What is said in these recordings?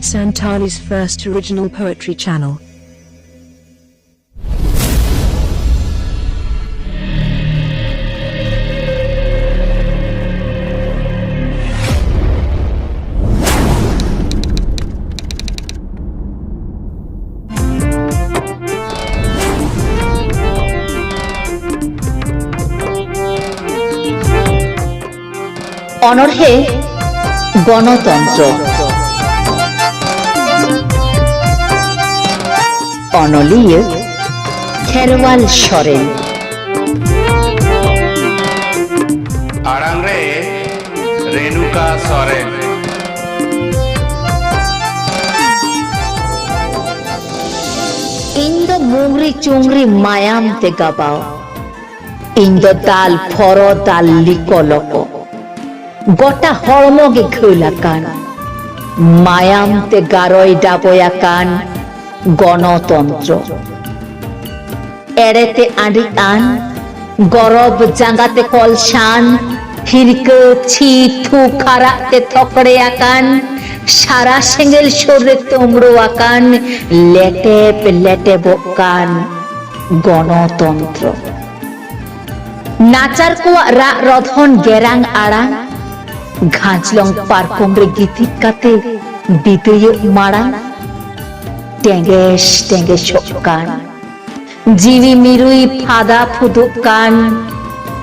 Santali's first original poetry channel. অনর্হে গণতন্ত্র। অনলীয় খেরওয়াল সরেন। আড়াংরে রেণুকা সরেন। ᱤᱧ ᱫᱚ ᱢᱩᱝᱨᱤ ᱪᱩᱝᱨᱤ ᱢᱟᱭᱟᱢ ᱛᱮ ᱜᱟᱵᱟᱣ, ᱤᱧ ᱫᱚ ᱫᱟᱞ ᱯᱷᱚᱨᱚ ᱫᱟᱞ ᱞᱤᱠᱚ ᱞᱚᱠᱚ, গোটা হড়মগে খৈলাকান, মায়ামতে গারয় ডাবয়াকান গণতন্ত্র। এড়েতে আঁড়ি আন, গরব জাঙ্গাতে কলসান, হিরকে ছি থু খারাতে থকড়ে আকান, সারা সেঙ্গেল সরে তোমরো আকান, লেটেপ লেটে বকান গণতন্ত্র। নাচার কোয়া রা রধন গেরাং আড়াং, ঘাঁচলং পারকমরে গীতিক কাতে বিদয় মাড়াং, টেঙ্গেস টেঙ্গেস কান, জিবি মিরুই ফাদা ফুদুক কান,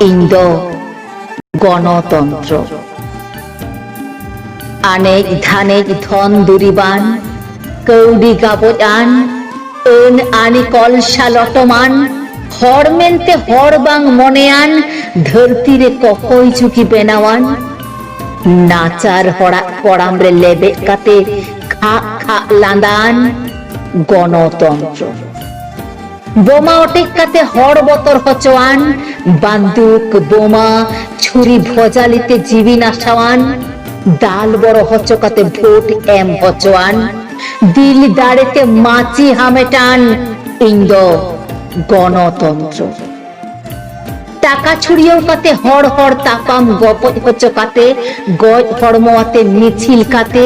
ইন্দ গণতন্ত্র। আনেক ধানেক ধন দুরিবান, কৌডি গাবজান, এন আনি কলসা লটমান, হর মেনতে হর বাং মনেয়ান, ধরতিরে ককই চুকি বেনাওয়ান, নাচার হড়া পড়ামরে লেবে কাতে খা খা লান্দান গণতন্ত্র। বোমা অটেকাতে হড় বতর হচওয়ান, বান্দুক বোমা ছুরি ভজালিতে জীবি নাশাওয়ান, দাল বড় হচকাতে ভোট এম হচওয়ান, দিল দাড়েতে মাছি হামেটান ইন্দ গণতন্ত্র। টাকা ছুড়িয়েও কাতে হড় হড় তাপাম গপজ হচকাতে, গজ হড়মোয়াতে মিছিল কাতে,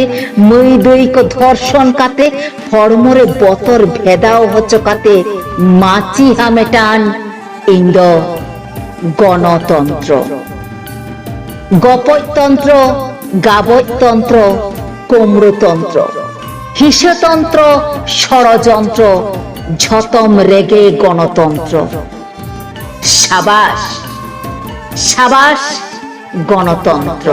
মই দৈক ধর্ষণ কাতে, হড়মরে বতর ভেদাও হচকাতে মাছি হামেটান ইন্দ গণতন্ত্র। গপজতন্ত্র, গাবজতন্ত্র, কুমড়োতন্ত্র, হিসতন্ত্র, ষড়যন্ত্র, ঝতম রেগে গণতন্ত্র। সাবাস সাবাস গণতন্ত্র।